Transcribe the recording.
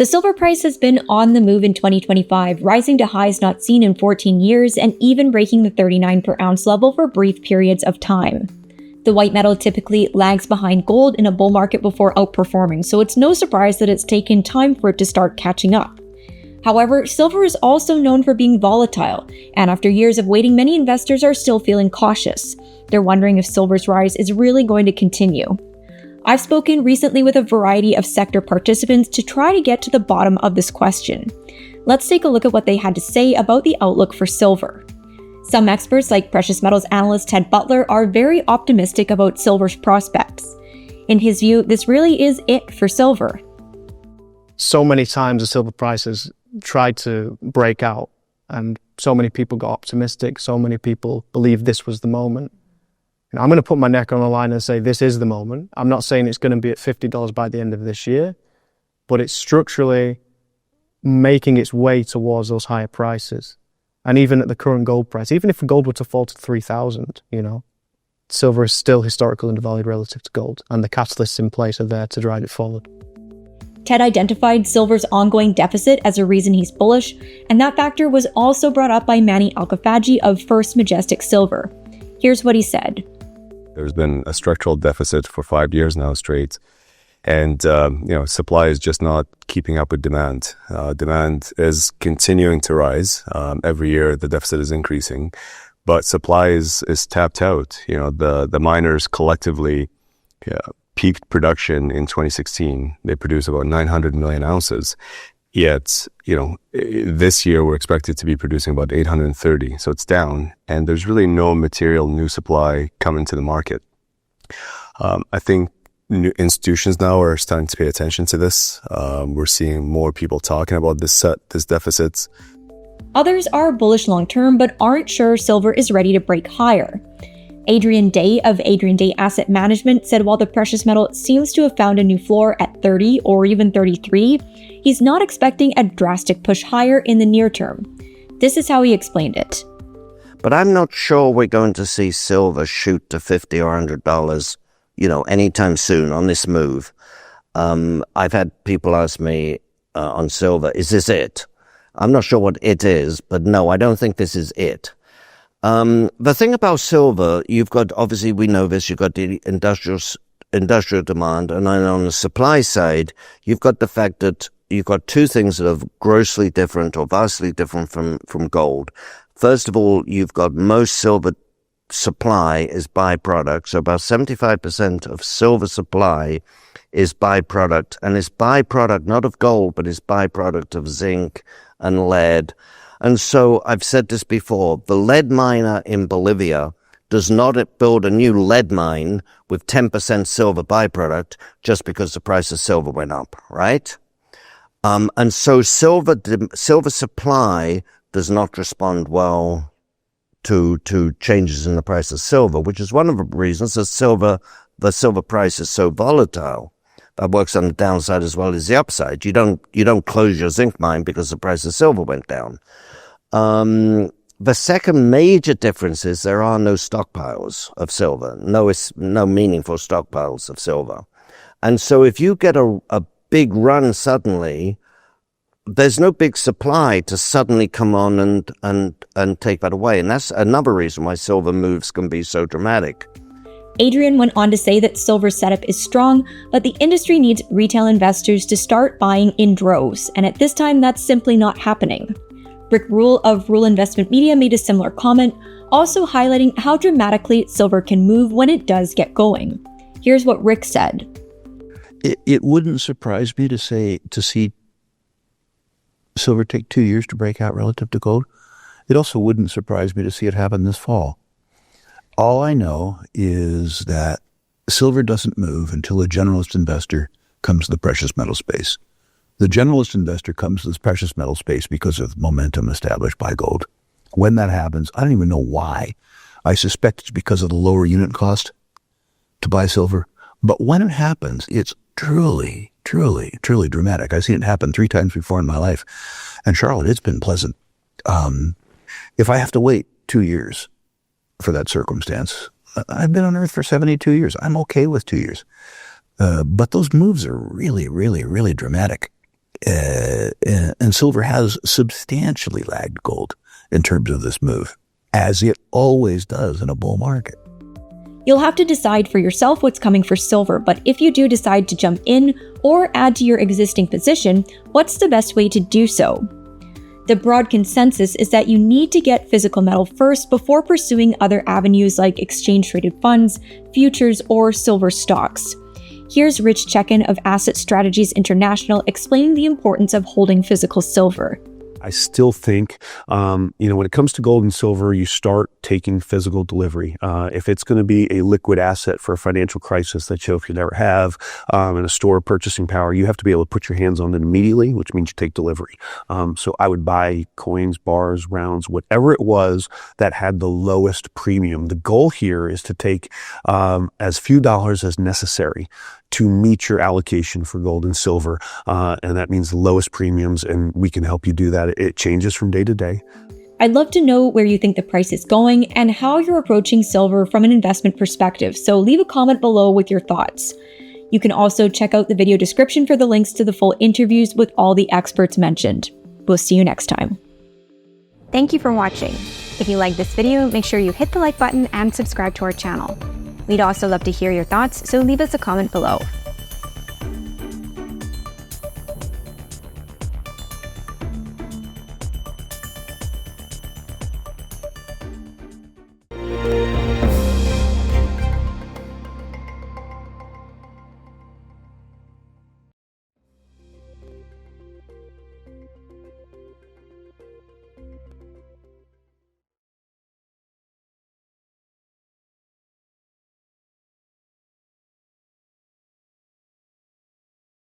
The silver price has been on the move in 2025, rising to highs not seen in 14 years and even breaking the 39 per ounce level for brief periods of time. The white metal typically lags behind gold in a bull market before outperforming, so it's no surprise that it's taken time for it to start catching up. However, silver is also known for being volatile, and after years of waiting, many investors are still feeling cautious. They're wondering if silver's rise is really going to continue. I've spoken recently with a variety of sector participants to try to get to the bottom of this question. Let's take a look at what they had to say about the outlook for silver. Some experts, like precious metals analyst Ted Butler, are very optimistic about silver's prospects. In his view, this really is it for silver. So many times the silver price has tried to break out, and so many people got optimistic, so many people believe this was the moment. I'm going to put my neck on the line and say this is the moment. I'm not saying it's going to be at $50 by the end of this year, but it's structurally making its way towards those higher prices. And even at the current gold price, even if gold were to fall to 3,000, silver is still historically undervalued relative to gold, and the catalysts in place are there to drive it forward. Ted identified silver's ongoing deficit as a reason he's bullish, and that factor was also brought up by Manny Alkhafaji of First Majestic Silver. Here's what he said. There's been a structural deficit for 5 years now straight, and supply is just not keeping up with demand. Demand is continuing to rise. Every year the deficit is increasing, but supply is tapped out. The miners collectively peaked production in 2016. They produced about 900 million ounces. Yet, this year we're expected to be producing about 830. So it's down, and there's really no material new supply coming to the market. I think new institutions now are starting to pay attention to this. We're seeing more people talking about this deficits. Others are bullish long-term, but aren't sure silver is ready to break higher. Adrian Day of Adrian Day Asset Management said while the precious metal seems to have found a new floor at 30 or even 33, he's not expecting a drastic push higher in the near term. This is how he explained it. But I'm not sure we're going to see silver shoot to $50 or $100, anytime soon on this move. I've had people ask me on silver, is this it? I'm not sure what it is, but no, I don't think this is it. The thing about silver, you've got, obviously we know this, you've got the industrial demand, and then on the supply side, you've got the fact that you've got two things that are grossly different or vastly different from gold. First of all, you've got most silver supply is byproduct, so about 75% of silver supply is byproduct, and it's byproduct not of gold, but it's byproduct of zinc and lead. And so I've said this before, the lead miner in Bolivia does not build a new lead mine with 10% silver byproduct just because the price of silver went up, right? And so silver supply does not respond well to changes in the price of silver, which is one of the reasons that the silver price is so volatile. That works on the downside as well as the upside. You don't close your zinc mine because the price of silver went down. The second major difference is there are no stockpiles of silver, no meaningful stockpiles of silver. And so if you get a big run suddenly, there's no big supply to suddenly come on and take that away. And that's another reason why silver moves can be so dramatic. Adrian went on to say that silver's setup is strong, but the industry needs retail investors to start buying in droves, and at this time that's simply not happening. Rick Rule of Rule Investment Media made a similar comment, also highlighting how dramatically silver can move when it does get going. Here's what Rick said. It wouldn't surprise me to see silver take 2 years to break out relative to gold. It also wouldn't surprise me to see it happen this fall. All I know is that silver doesn't move until a generalist investor comes to the precious metal space. The generalist investor comes to this precious metal space because of momentum established by gold. When that happens, I don't even know why. I suspect it's because of the lower unit cost to buy silver. But when it happens, it's truly, truly, truly dramatic. I've seen it happen 3 times before in my life. And Charlotte, it's been pleasant. If I have to wait 2 years for that circumstance, I've been on Earth for 72 years. I'm okay with 2 years. But those moves are really, really, really dramatic. And silver has substantially lagged gold in terms of this move, as it always does in a bull market. You'll have to decide for yourself what's coming for silver, but if you do decide to jump in or add to your existing position, what's the best way to do so? The broad consensus is that you need to get physical metal first before pursuing other avenues like exchange-traded funds, futures, or silver stocks. Here's Rich Checkan of Asset Strategies International explaining the importance of holding physical silver. I still think, when it comes to gold and silver, you start taking physical delivery. If it's going to be a liquid asset for a financial crisis that you never have, and a store of purchasing power, you have to be able to put your hands on it immediately, which means you take delivery. So I would buy coins, bars, rounds, whatever it was that had the lowest premium. The goal here is to take as few dollars as necessary to meet your allocation for gold and silver. And that means the lowest premiums, and we can help you do that. It changes from day to day. I'd love to know where you think the price is going and how you're approaching silver from an investment perspective, so leave a comment below with your thoughts. You can also check out the video description for the links to the full interviews with all the experts mentioned. We'll see you next time. Thank you for watching. If you like this video, make sure you hit the like button and subscribe to our channel. We'd also love to hear your thoughts, so leave us a comment below.